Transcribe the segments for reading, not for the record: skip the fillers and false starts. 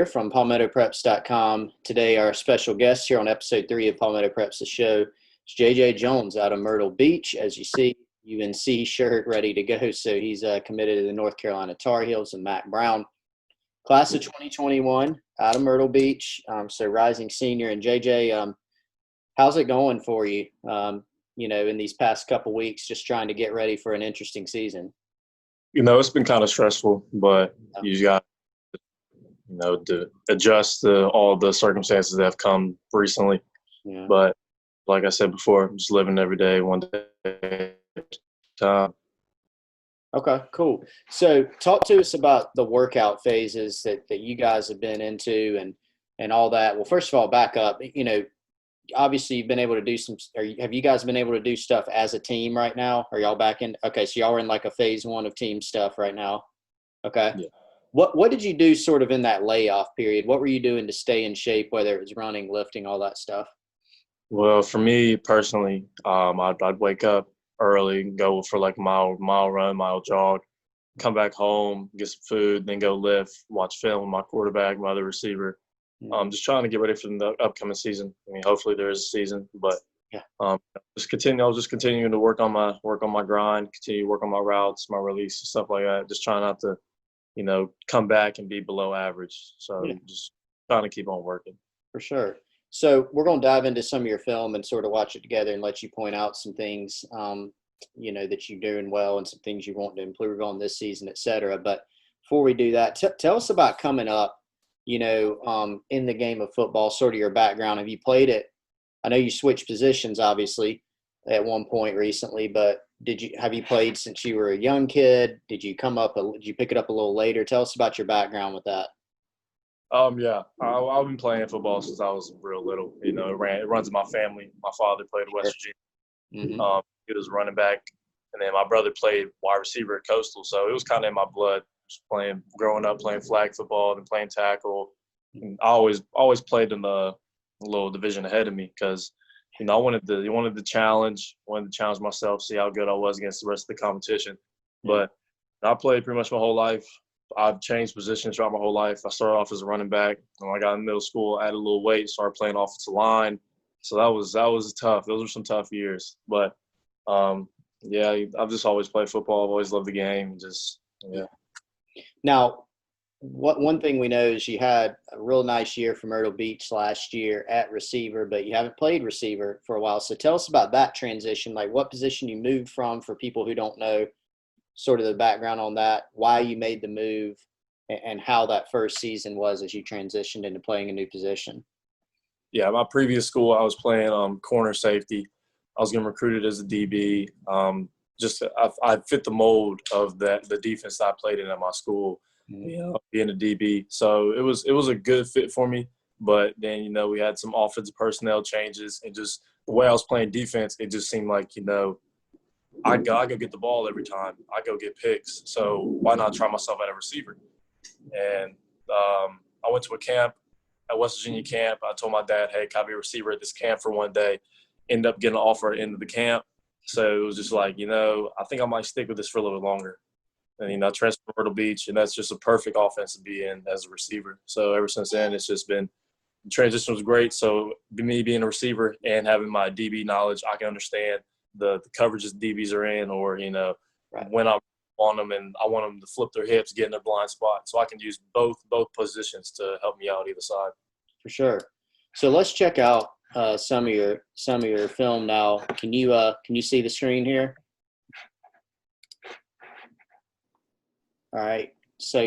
from PalmettoPreps.com. Today, our special guest here on episode 3 of PalmettoPreps The Show is JJ Jones out of Myrtle Beach. As you see, UNC shirt ready to go. So he's committed to the North Carolina Tar Heels and Mac Brown. Class of 2021 out of Myrtle Beach. So rising senior. And JJ, how's it going for you, in these past couple weeks, just trying to get ready for an interesting season? It's been kind of stressful, but you got to adjust to all the circumstances that have come recently. Yeah. But like I said before, I'm just living every day, one day at a time. Okay, cool. So talk to us about the workout phases that you guys have been into and all that. Well, first of all, back up, obviously you've been able to do have you guys been able to do stuff as a team right now? Are y'all back in? Okay, so y'all are in like a phase 1 of team stuff right now. Okay. Yeah. What did you do sort of in that layoff period? What were you doing to stay in shape, whether it was running, lifting, all that stuff? Well, for me personally, I'd wake up early, go for like mile run, mile jog, come back home, get some food, then go lift, watch film with my quarterback, my other receiver. Just trying to get ready for the upcoming season. I mean, hopefully there is a season, but yeah. I was just continuing to work on my grind, continue to work on my routes, my release, stuff like that. Just trying not to, come back and be below average. So just trying to keep on working. For sure. So we're going to dive into some of your film and sort of watch it together and let you point out some things, that you're doing well and some things you want to improve on this season, et cetera. But before we do that, tell us about coming up, in the game of football, sort of your background. Have you played it? I know you switched positions, obviously, at one point recently, but have you played since you were a young kid? Did you pick it up a little later? Tell us about your background with that. Yeah, I've been playing football since I was real little. It runs in my family. My father played at West Virginia. Mm-hmm. He was running back, and then my brother played wide receiver at Coastal. So it was kind of in my blood. Just growing up playing flag football and playing tackle. And I always played in the little division ahead of me because, I wanted to challenge myself, see how good I was against the rest of the competition. But I played pretty much my whole life. I've changed positions throughout my whole life. I started off as a running back. When I got in middle school, I added a little weight, started playing offensive line. So that was tough. Those were some tough years. But, I've just always played football. I've always loved the game. Now, one thing we know is you had a real nice year for Myrtle Beach last year at receiver, but you haven't played receiver for a while. So tell us about that transition, like what position you moved from for people who don't know sort of the background on that, why you made the move, and how that first season was as you transitioned into playing a new position. Yeah, my previous school, I was playing corner safety. I was getting recruited as a DB. I fit the mold of the defense that I played in at my school, being a DB. So it was a good fit for me. But then, we had some offensive personnel changes, and just the way I was playing defense, it just seemed like, I go get the ball every time. I go get picks. So why not try myself at a receiver? And I went to a camp, at West Virginia camp. I told my dad, hey, can I be a receiver at this camp for one day? Ended up getting an offer at the end of the camp. So it was just like, I think I might stick with this for a little bit longer. And, I transferred to Myrtle Beach, and that's just a perfect offense to be in as a receiver. So ever since then, it's just been – the transition was great. So me being a receiver and having my DB knowledge, I can understand the coverages DBs are in, or, when I want them and I want them to flip their hips, get in their blind spot. So I can use both positions to help me out either side. For sure. So let's check out some of your film now. Can you see the screen here? All right. So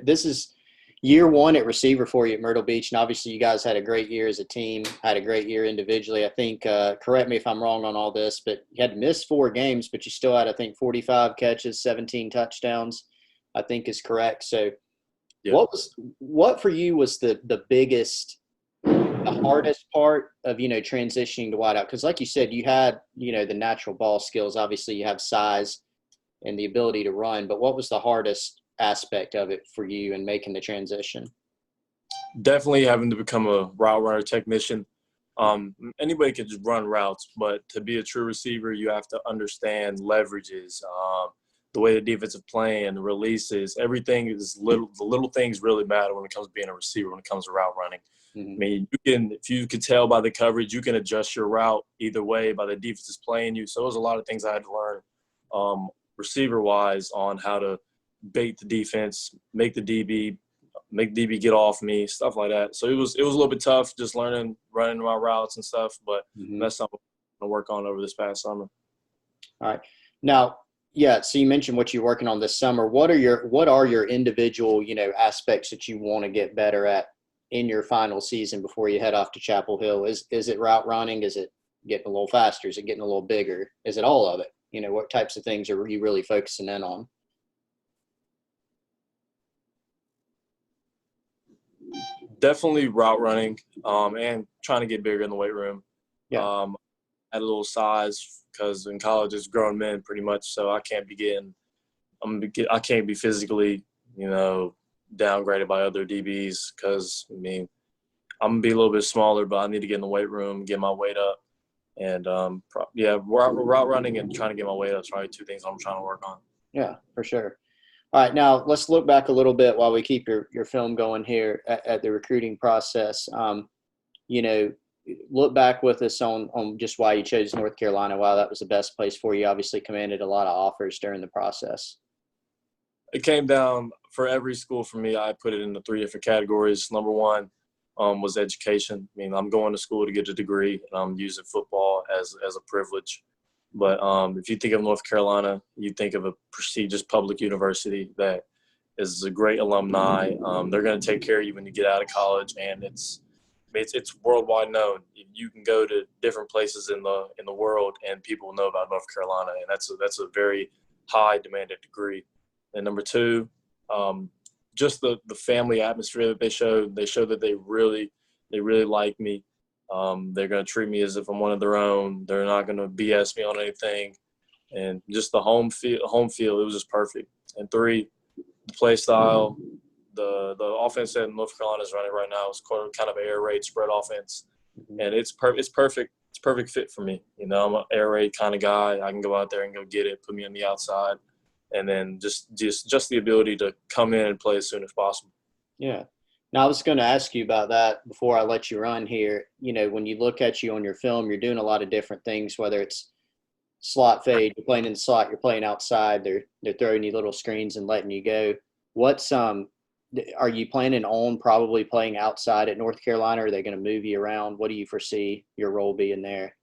this is year 1 at receiver for you at Myrtle Beach, and obviously you guys had a great year as a team, had a great year individually. I think, correct me if I'm wrong on all this, but you had missed 4 games, but you still had, I think, 45 catches, 17 touchdowns, I think is correct. So what for you was the biggest, the hardest part of, transitioning to wideout? Because like you said, you had, the natural ball skills. Obviously you have size and the ability to run, but what was the hardest aspect of it for you in making the transition? Definitely having to become a route runner technician. Anybody can just run routes, but to be a true receiver, you have to understand leverages, the way the defense is playing, the releases, everything is the little things really matter when it comes to being a receiver, when it comes to route running. Mm-hmm. I mean, if you could tell by the coverage, you can adjust your route either way by the defense is playing you. So there's a lot of things I had to learn receiver-wise on how to bait the defense, make DB get off me, stuff like that. So it was a little bit tough just running my routes and stuff, but that's something I'm going to work on over this past summer. All right. Now, yeah, so you mentioned what you're working on this summer. What are your individual, aspects that you want to get better at in your final season before you head off to Chapel Hill? Is it route running? Is it getting a little faster? Is it getting a little bigger? Is it all of it? What types of things are you really focusing in on? Definitely route running, and trying to get bigger in the weight room. Yeah. At a little size, because in college it's grown men pretty much, so I can't be physically, downgraded by other DBs, because I'm gonna be a little bit smaller, but I need to get in the weight room, get my weight up, and route running and trying to get my weight up is probably two things I'm trying to work on. Yeah, for sure. All right, now let's look back a little bit while we keep your film going here at the recruiting process. Look back with us on just why you chose North Carolina, why that was the best place for you. Obviously commanded a lot of offers during the process. It came down for every school for me. I put it into 3 different categories. Number one was education. I'm going to school to get a degree, and I'm using football as a privilege. But if you think of North Carolina, you think of a prestigious public university that is a great alumni. They're going to take care of you when you get out of college, and it's worldwide known. You can go to different places in the world, and people will know about North Carolina, and that's a very high demanded degree. And number two, just the family atmosphere that they show. They show that they really like me. They're going to treat me as if I'm one of their own. They're not going to BS me on anything. And just the home field, it was just perfect. And 3, the play style, the offense that North Carolina is running right now is kind of an air raid spread offense. And it's perfect. It's a perfect fit for me. I'm an air raid kind of guy. I can go out there and go get it, put me on the outside, and then just the ability to come in and play as soon as possible. Yeah. Now, I was going to ask you about that before I let you run here. When you look at you on your film, you're doing a lot of different things, whether it's slot fade, you're playing in the slot, you're playing outside, they're throwing you little screens and letting you go. Are you planning on probably playing outside at North Carolina? Are they going to move you around? What do you foresee your role being there?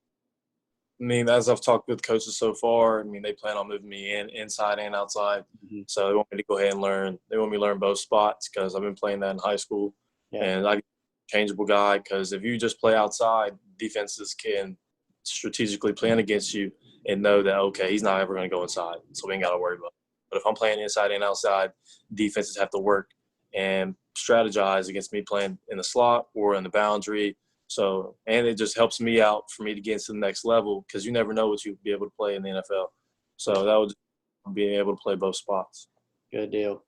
As I've talked with coaches so far, they plan on moving me inside and outside. Mm-hmm. So they want me to go ahead and learn. They want me to learn both spots, because I've been playing that in high school. Yeah. And I'm a changeable guy, because if you just play outside, defenses can strategically plan against you and know that, okay, he's not ever going to go inside, so we ain't got to worry about it. But if I'm playing inside and outside, defenses have to work and strategize against me playing in the slot or in the boundary. So, and it just helps me out for me to get to the next level, because you never know what you'll be able to play in the NFL. So that would be able to play both spots. Good deal.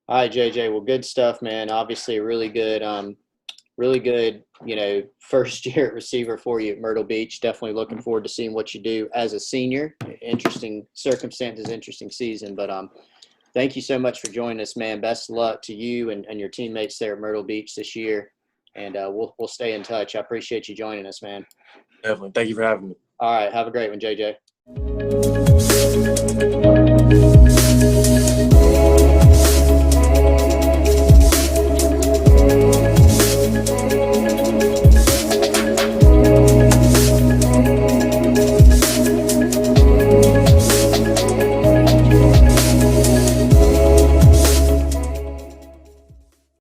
All right, JJ. Well, good stuff, man. Obviously a really good, first year receiver for you at Myrtle Beach. Definitely looking forward to seeing what you do as a senior. Interesting circumstances, interesting season. But thank you so much for joining us, man. Best of luck to you and your teammates there at Myrtle Beach this year. And we'll stay in touch. I appreciate you joining us, man. Definitely. Thank you for having me. All right. Have a great one, JJ.